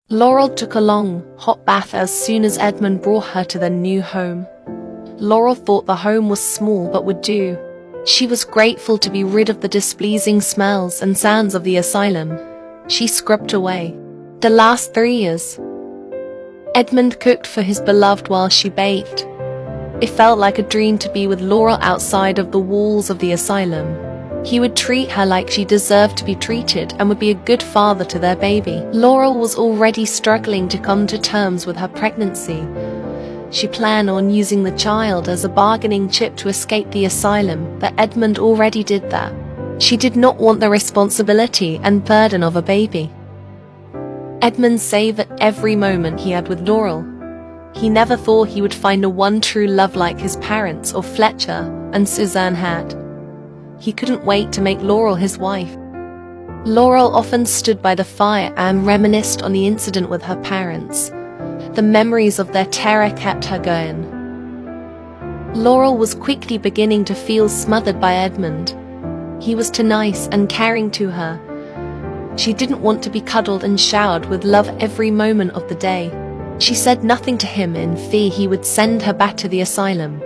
Laurel took a long, hot bath as soon as Edmund brought her to their new home. Laurel thought the home was small but would do. She was grateful to be rid of the displeasing smells and sounds of the asylum. She scrubbed away the last 3 years. Edmund cooked for his beloved while she bathed. It felt like a dream to be with Laurel outside of the walls of the asylum. He would treat her like she deserved to be treated and would be a good father to their baby. Laurel was already struggling to come to terms with her pregnancy. She planned on using the child as a bargaining chip to escape the asylum, but Edmund already did that. She did not want the responsibility and burden of a baby. Edmund savored every moment he had with Laurel. He never thought he would find a one true love like his parents or Fletcher and Suzanne had. He couldn't wait to make Laurel his wife. Laurel often stood by the fire and reminisced on the incident with her parents. The memories of their terror kept her going. Laurel was quickly beginning to feel smothered by Edmund. He was too nice and caring to her. She didn't want to be cuddled and showered with love every moment of the day. She said nothing to him in fear he would send her back to the asylum.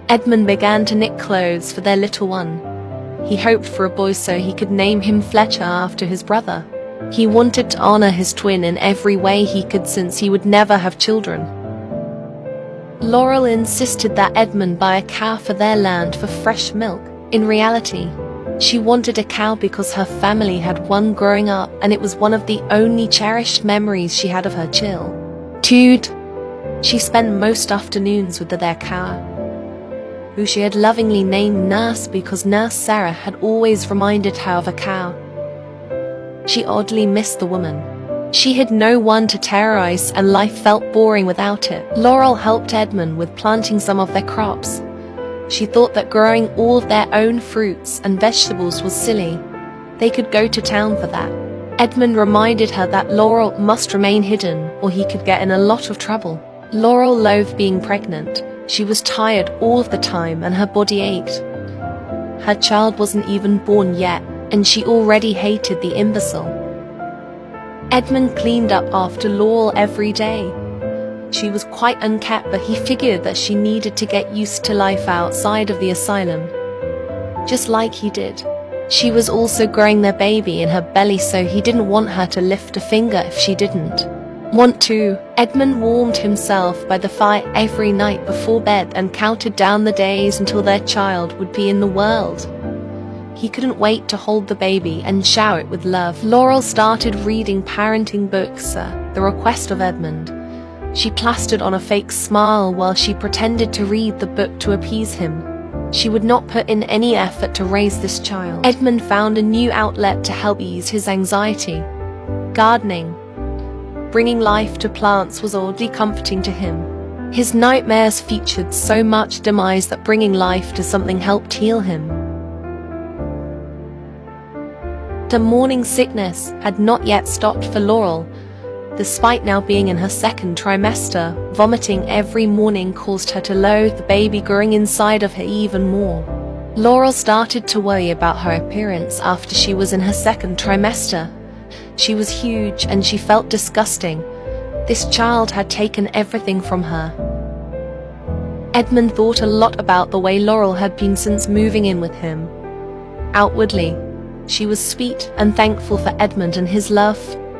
Edmund began to knit clothes for their little one. He hoped for a boy so he could name him Fletcher after his brother. He wanted to honor his twin in every way he could since he would never have children. Laurel insisted that Edmund buy a cow for their land for fresh milk. In reality, she wanted a cow because her family had one growing up and it was one of the only cherished memories she had of her child. She spent most afternoons with their cow, who she had lovingly named Nurse because Nurse Sarah had always reminded her of a cow. She oddly missed the woman. She had no one to terrorize and life felt boring without it. Laurel helped Edmund with planting some of their crops. She thought that growing all of their own fruits and vegetables was silly. They could go to town for that. Edmund reminded her that Laurel must remain hidden or he could get in a lot of trouble. Laurel loathed being pregnant. She was tired all of the time and her body ached. Her child wasn't even born yet, and she already hated the imbecile. Edmund cleaned up after Laurel every day. She was quite unkempt, but he figured that she needed to get used to life outside of the asylum, just like he did. She was also growing their baby in her belly, so he didn't want her to lift a finger if she didn't want to. Edmund warmed himself by the fire every night before bed and counted down the days until their child would be in the world. He couldn't wait to hold the baby and shower it with love. Laurel started reading parenting books at the request of Edmund. She plastered on a fake smile while she pretended to read the book to appease him. She would not put in any effort to raise this child. Edmund found a new outlet to help ease his anxiety. Gardening. Bringing life to plants was oddly comforting to him. His nightmares featured so much demise that bringing life to something helped heal him. The morning sickness had not yet stopped for Laurel. Despite now being in her second trimester, vomiting every morning caused her to loathe the baby growing inside of her even more. Laurel started to worry about her appearance after she was in her second trimester. She was huge and she felt disgusting. This child had taken everything from her. Edmund thought a lot about the way Laurel had been since moving in with him. Outwardly, she was sweet and thankful for Edmund and his love.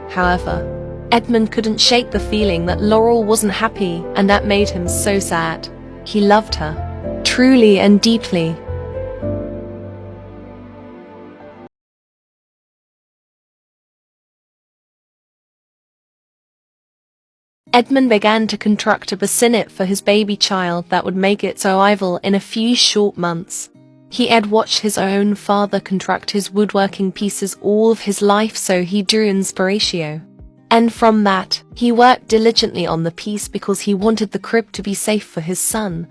However, Edmund couldn't shake the feeling that Laurel wasn't happy, and that made him so sad. He loved her, truly and deeply. Edmund began to construct a bassinet for his baby child that would make its arrival in a few short months. He had watched his own father construct his woodworking pieces all of his life, so he drew inspiration. And from that, he worked diligently on the piece because he wanted the crib to be safe for his son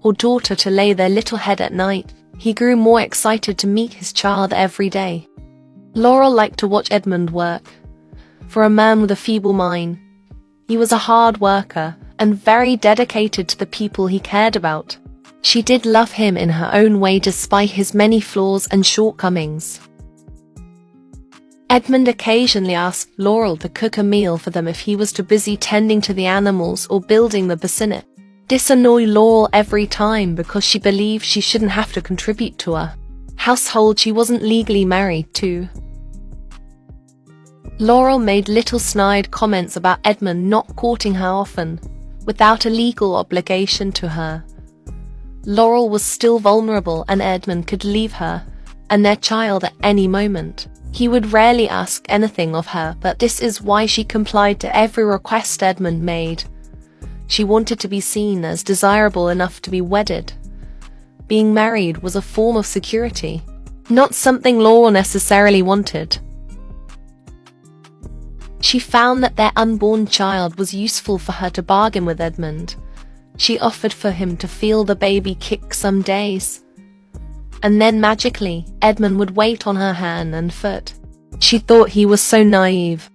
or daughter to lay their little head at night. He grew more excited to meet his child every day. Laurel liked to watch Edmund work. For a man with a feeble mind, he was a hard worker and very dedicated to the people he cared about. She did love him in her own way despite his many flaws and shortcomings. Edmund occasionally asked Laurel to cook a meal for them if he was too busy tending to the animals or building the bassinet. This annoyed Laurel every time because she believed she shouldn't have to contribute to a household she wasn't legally married to. Laurel made little snide comments about Edmund not courting her often, without a legal obligation to her. Laurel was still vulnerable and Edmund could leave her and their child at any moment. He would rarely ask anything of her, but this is why she complied to every request Edmund made. She wanted to be seen as desirable enough to be wedded. Being married was a form of security, not something Laurel necessarily wanted. She found that their unborn child was useful for her to bargain with Edmund. She offered for him to feel the baby kick some days. And then magically, Edmund would wait on her hand and foot. She thought he was so naive.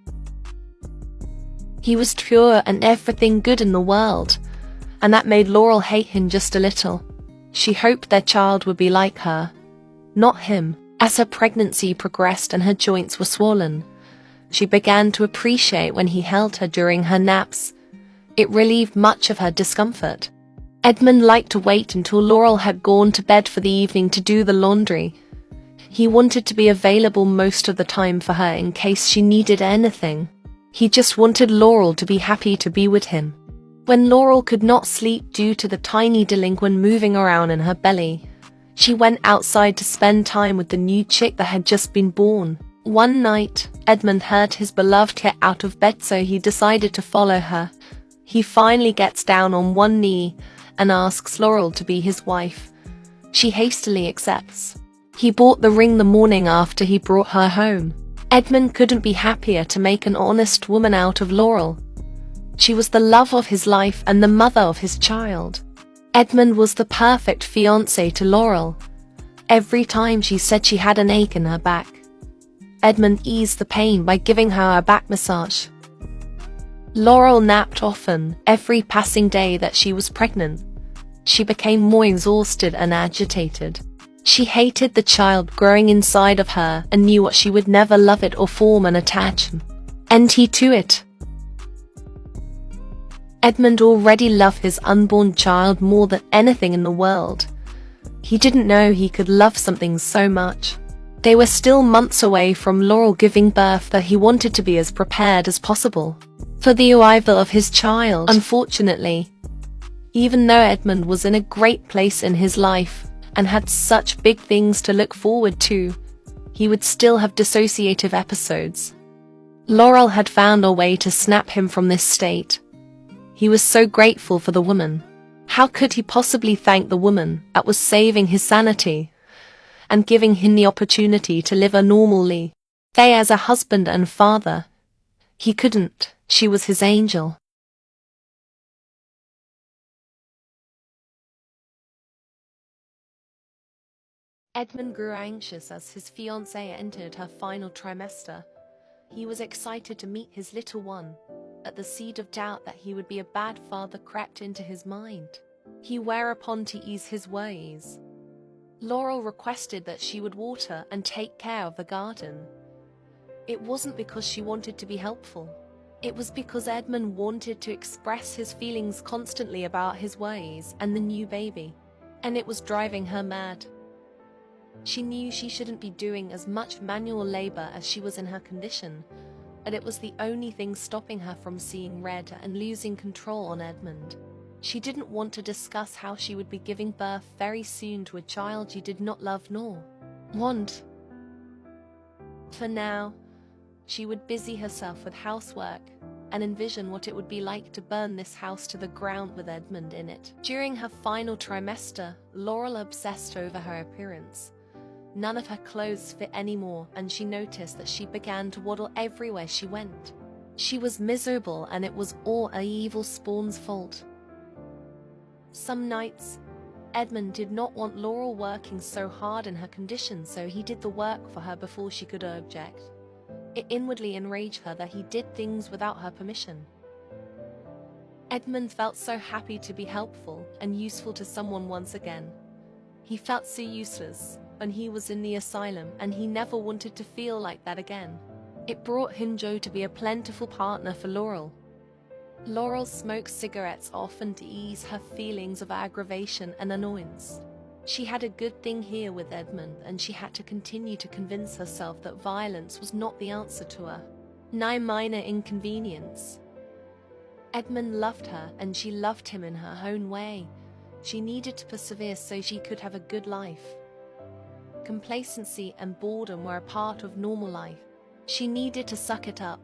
He was pure and everything good in the world, and that made Laurel hate him just a little. She hoped their child would be like her, not him. As her pregnancy progressed and her joints were swollen, she began to appreciate when he held her during her naps. It relieved much of her discomfort. Edmund liked to wait until Laurel had gone to bed for the evening to do the laundry. He wanted to be available most of the time for her in case she needed anything. He just wanted Laurel to be happy to be with him. When Laurel could not sleep due to the tiny delinquent moving around in her belly, she went outside to spend time with the new chick that had just been born. One night, Edmund heard his beloved get out of bed, so he decided to follow her. He finally gets down on one knee and asks Laurel to be his wife. She hastily accepts. He bought the ring the morning after he brought her home. Edmund couldn't be happier to make an honest woman out of Laurel. She was the love of his life and the mother of his child. Edmund was the perfect fiancé to Laurel. Every time she said she had an ache in her back, Edmund eased the pain by giving her a back massage. Laurel napped often, every passing day that she was pregnant. She became more exhausted and agitated. She hated the child growing inside of her and knew what she would never love it or form an attachment to it. Edmund already loved his unborn child more than anything in the world. He didn't know he could love something so much. They were still months away from Laurel giving birth, but he wanted to be as prepared as possible for the arrival of his child. Unfortunately, even though Edmund was in a great place in his life and had such big things to look forward to, he would still have dissociative episodes. Laurel had found a way to snap him from this state. He was so grateful for the woman. How could he possibly thank the woman that was saving his sanity and giving him the opportunity to live a normal life? They as a husband and father. He couldn't. She was his angel. Edmund grew anxious as his fiancée entered her final trimester. He was excited to meet his little one, but the seed of doubt that he would be a bad father crept into his mind. He whereupon, to ease his worries, Laurel requested that she would water and take care of the garden. It wasn't because she wanted to be helpful. It was because Edmund wanted to express his feelings constantly about his worries and the new baby, and it was driving her mad. She knew she shouldn't be doing as much manual labor as she was in her condition, but it was the only thing stopping her from seeing red and losing control on Edmund. She didn't want to discuss how she would be giving birth very soon to a child she did not love nor want. For now, she would busy herself with housework and envision what it would be like to burn this house to the ground with Edmund in it. During her final trimester, Laurel obsessed over her appearance. None of her clothes fit anymore, and she noticed that she began to waddle everywhere she went. She was miserable, and it was all a evil spawn's fault. Some nights, Edmund did not want Laurel working so hard in her condition, so he did the work for her before she could object. It inwardly enraged her that he did things without her permission. Edmund felt so happy to be helpful and useful to someone once again. He felt so useless when he was in the asylum, and he never wanted to feel like that again. It brought Hinjo to be a plentiful partner for Laurel. Laurel smoked cigarettes often to ease her feelings of aggravation and annoyance. She had a good thing here with Edmund, and she had to continue to convince herself that violence was not the answer to her minor inconvenience. Edmund loved her, and she loved him in her own way. She needed to persevere so she could have a good life. Complacency and boredom were a part of normal life. She needed to suck it up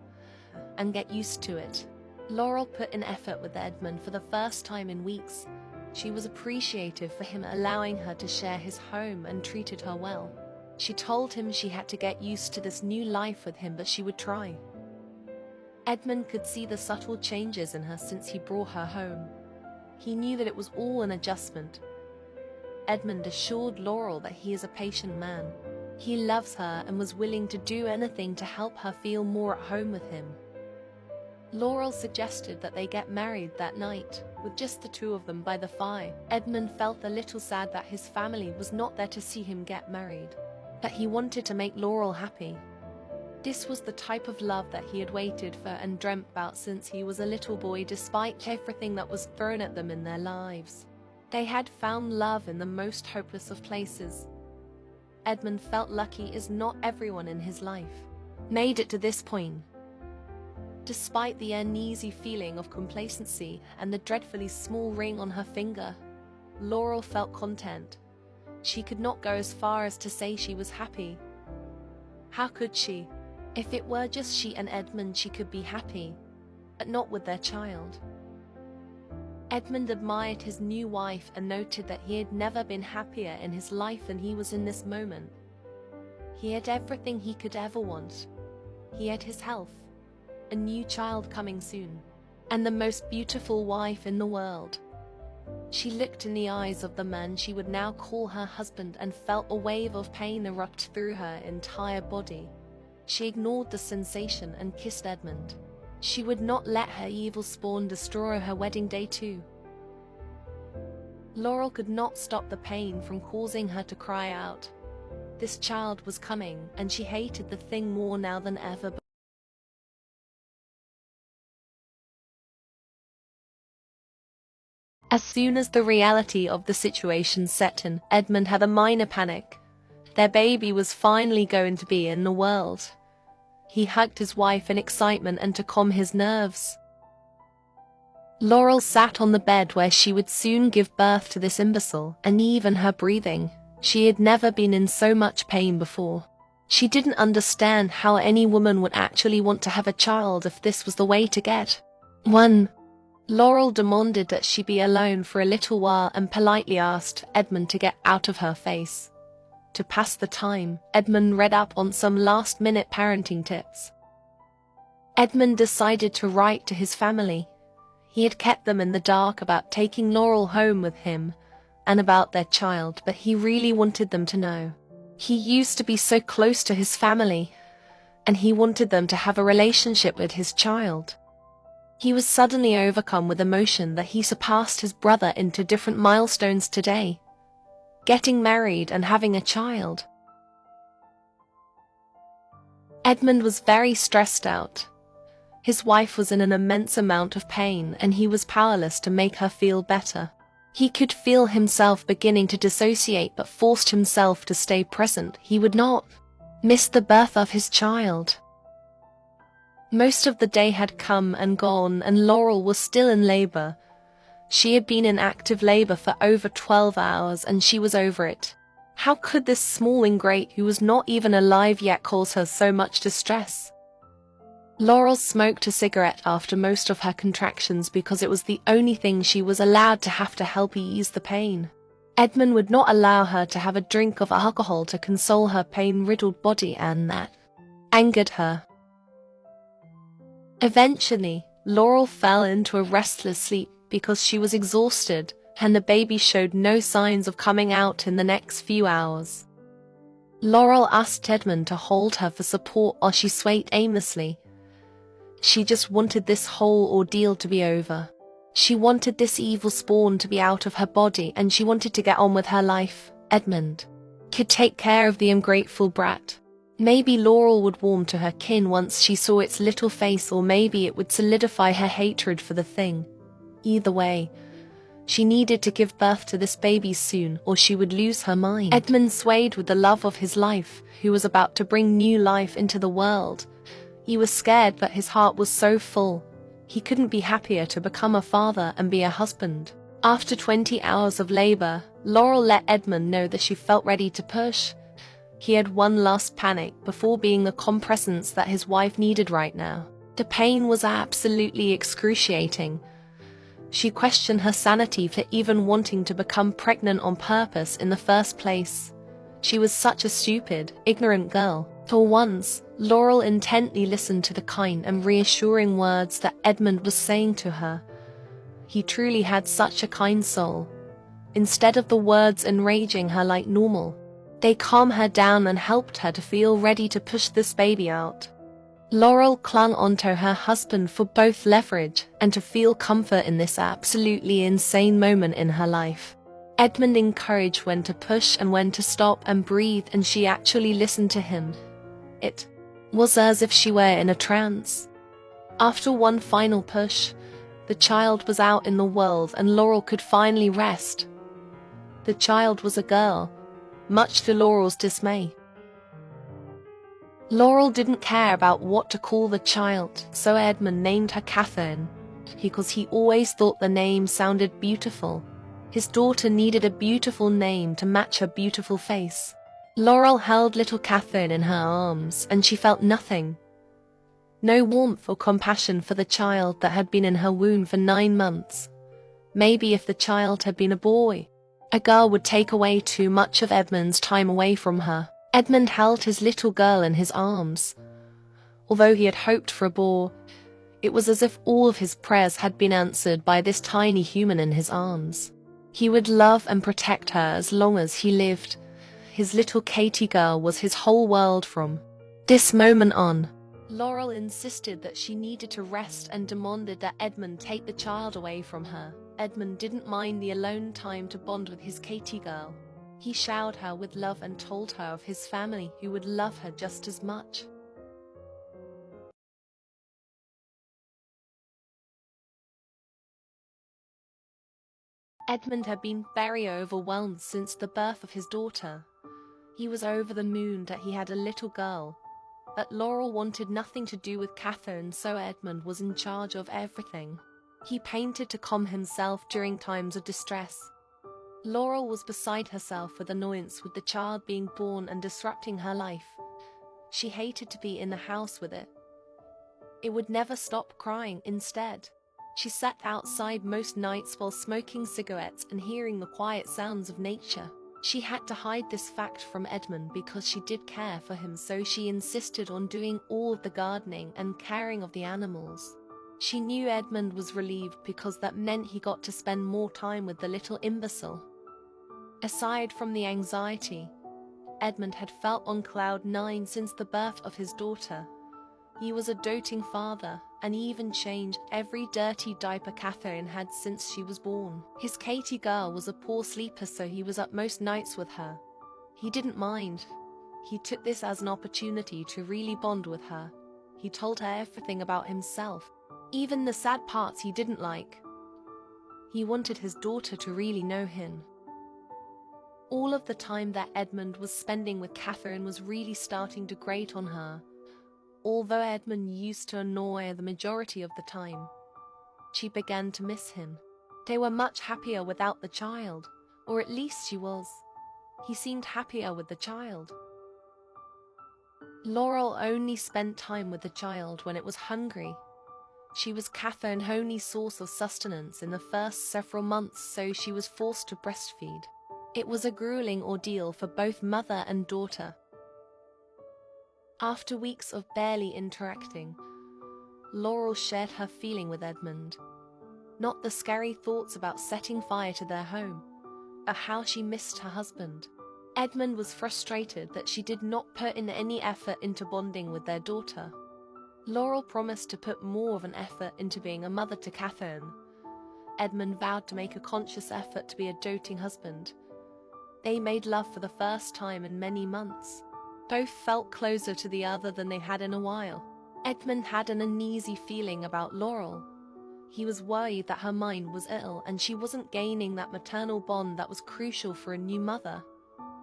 and get used to it. Laurel put in effort with Edmund for the first time in weeks. She was appreciative for him allowing her to share his home and treated her well. She told him she had to get used to this new life with him, but she would try. Edmund could see the subtle changes in her since he brought her home. He knew that it was all an adjustment. Edmund assured Laurel that he is a patient man. He loves her and was willing to do anything to help her feel more at home with him. Laurel suggested that they get married that night, with just the two of them by the fire. Edmund felt a little sad that his family was not there to see him get married, but he wanted to make Laurel happy. This was the type of love that he had waited for and dreamt about since he was a little boy, despite everything that was thrown at them in their lives. They had found love in the most hopeless of places. Edmund felt lucky, as not everyone in his life made it to this point. Despite the uneasy feeling of complacency and the dreadfully small ring on her finger, Laurel felt content. She could not go as far as to say she was happy. How could she? If it were just she and Edmund, she could be happy, but not with their child. Edmund admired his new wife and noted that he had never been happier in his life than he was in this moment. He had everything he could ever want. He had his health, a new child coming soon, and the most beautiful wife in the world. She looked in the eyes of the man she would now call her husband and felt a wave of pain erupt through her entire body. She ignored the sensation and kissed Edmund. She would not let her evil spawn destroy her wedding day too. Laurel could not stop the pain from causing her to cry out. This child was coming, and she hated the thing more now than ever. As soon as the reality of the situation set in, Edmund had a minor panic. Their baby was finally going to be in the world. He hugged his wife in excitement and to calm his nerves. Laurel sat on the bed where she would soon give birth to this imbecile, and even her breathing. She had never been in so much pain before. She didn't understand how any woman would actually want to have a child if this was the way to get one. Laurel demanded that she be alone for a little while and politely asked Edmund to get out of her face. To pass the time, Edmund read up on some last-minute parenting tips. Edmund decided to write to his family. He had kept them in the dark about taking Laurel home with him and about their child, but he really wanted them to know. He used to be so close to his family, and he wanted them to have a relationship with his child. He was suddenly overcome with emotion that he surpassed his brother into different milestones today. Getting married and having a child. Edmund was very stressed out. His wife was in an immense amount of pain, and he was powerless to make her feel better. He could feel himself beginning to dissociate, but forced himself to stay present. He would not miss the birth of his child. Most of the day had come and gone, and Laurel was still in labor. She had been in active labor for over 12 hours, and she was over it. How could this small ingrate who was not even alive yet cause her so much distress? Laurel smoked a cigarette after most of her contractions because it was the only thing she was allowed to have to help ease the pain. Edmund would not allow her to have a drink of alcohol to console her pain-riddled body, and that angered her. Eventually, Laurel fell into a restless sleep because she was exhausted, and the baby showed no signs of coming out in the next few hours. Laurel asked Edmund to hold her for support while she swayed aimlessly. She just wanted this whole ordeal to be over. She wanted this evil spawn to be out of her body, and she wanted to get on with her life. Edmund could take care of the ungrateful brat. Maybe Laurel would warm to her kin once she saw its little face, or maybe it would solidify her hatred for the thing. Either way, she needed to give birth to this baby soon, or she would lose her mind. Edmund swayed with the love of his life, who was about to bring new life into the world. He was scared, but his heart was so full. He couldn't be happier to become a father and be a husband. After 20 hours of labor, Laurel let Edmund know that she felt ready to push. He had one last panic before being the calm presence that his wife needed right now. The pain was absolutely excruciating. She questioned her sanity for even wanting to become pregnant on purpose in the first place. She was such a stupid, ignorant girl. For once, Laurel intently listened to the kind and reassuring words that Edmund was saying to her. He truly had such a kind soul. Instead of the words enraging her like normal, they calmed her down and helped her to feel ready to push this baby out. Laurel clung onto her husband for both leverage and to feel comfort in this absolutely insane moment in her life. Edmund encouraged when to push and when to stop and breathe, and she actually listened to him. It was as if she were in a trance. After one final push, the child was out in the world and Laurel could finally rest. The child was a girl, much to Laurel's dismay. Laurel didn't care about what to call the child, so Edmund named her Catherine, because he always thought the name sounded beautiful. His daughter needed a beautiful name to match her beautiful face. Laurel held little Catherine in her arms, and she felt nothing. No warmth or compassion for the child that had been in her womb for 9 months. Maybe if the child had been a boy, a girl would take away too much of Edmund's time away from her. Edmund held his little girl in his arms. Although he had hoped for a boy, it was as if all of his prayers had been answered by this tiny human in his arms. He would love and protect her as long as he lived. His little Katie girl was his whole world from this moment on. Laurel insisted that she needed to rest and demanded that Edmund take the child away from her. Edmund didn't mind the alone time to bond with his Katie girl. He showered her with love and told her of his family who would love her just as much. Edmund had been very overwhelmed since the birth of his daughter. He was over the moon that he had a little girl, but Laurel wanted nothing to do with Catherine, so Edmund was in charge of everything. He painted to calm himself during times of distress. Laurel was beside herself with annoyance with the child being born and disrupting her life. She hated to be in the house with it. It would never stop crying. Instead, she sat outside most nights while smoking cigarettes and hearing the quiet sounds of nature. She had to hide this fact from Edmund because she did care for him, so she insisted on doing all of the gardening and caring of the animals. She knew Edmund was relieved because that meant he got to spend more time with the little imbecile. Aside from the anxiety, Edmund had felt on cloud 9 since the birth of his daughter. He was a doting father, and he even changed every dirty diaper Catherine had since she was born. His Katie girl was a poor sleeper, so he was up most nights with her. He didn't mind. He took this as an opportunity to really bond with her. He told her everything about himself, even the sad parts he didn't like. He wanted his daughter to really know him. All of the time that Edmund was spending with Catherine was really starting to grate on her. Although Edmund used to annoy her the majority of the time, she began to miss him. They were much happier without the child, or at least she was. He seemed happier with the child. Laurel only spent time with the child when it was hungry. She was Catherine's only source of sustenance in the first several months, so she was forced to breastfeed. It was a grueling ordeal for both mother and daughter. After weeks of barely interacting, Laurel shared her feeling with Edmund. Not the scary thoughts about setting fire to their home, but how she missed her husband. Edmund was frustrated that she did not put in any effort into bonding with their daughter. Laurel promised to put more of an effort into being a mother to Catherine. Edmund vowed to make a conscious effort to be a doting husband. They made love for the first time in many months. Both felt closer to the other than they had in a while. Edmund had an uneasy feeling about Laurel. He was worried that her mind was ill and she wasn't gaining that maternal bond that was crucial for a new mother.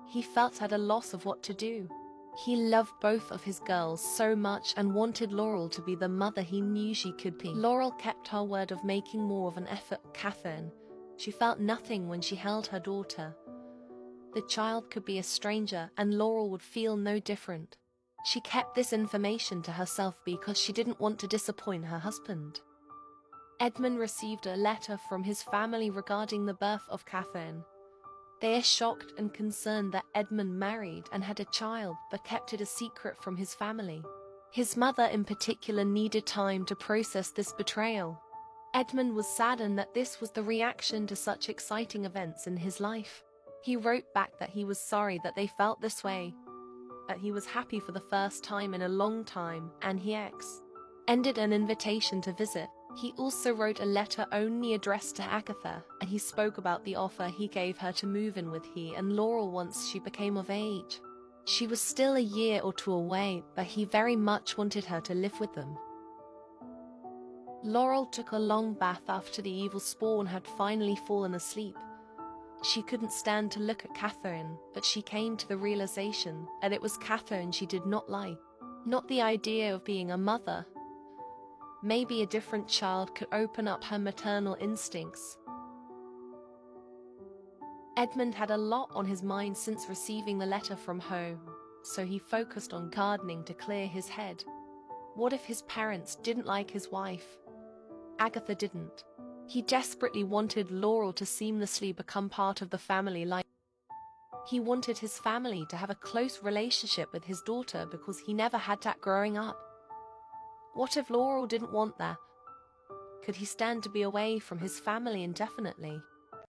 He felt at a loss of what to do. He loved both of his girls so much and wanted Laurel to be the mother he knew she could be. Laurel kept her word of making more of an effort with Catherine. She felt nothing when she held her daughter. The child could be a stranger and Laurel would feel no different. She kept this information to herself because she didn't want to disappoint her husband. Edmund received a letter from his family regarding the birth of Catherine. They are shocked and concerned that Edmund married and had a child but kept it a secret from his family. His mother in particular needed time to process this betrayal. Edmund was saddened that this was the reaction to such exciting events in his life. He wrote back that he was sorry that they felt this way, that he was happy for the first time in a long time, and he ended an invitation to visit. He also wrote a letter only addressed to Agatha, and he spoke about the offer he gave her to move in with he and Laurel once she became of age. She was still a year or two away, but he very much wanted her to live with them. Laurel took a long bath after the evil spawn had finally fallen asleep. She couldn't stand to look at Catherine, but she came to the realization that it was Catherine she did not like. Not the idea of being a mother. Maybe a different child could open up her maternal instincts. Edmund had a lot on his mind since receiving the letter from home, so he focused on gardening to clear his head. What if his parents didn't like his wife? Agatha didn't. He desperately wanted Laurel to seamlessly become part of the family life. He wanted his family to have a close relationship with his daughter because he never had that growing up. What if Laurel didn't want that? Could he stand to be away from his family indefinitely?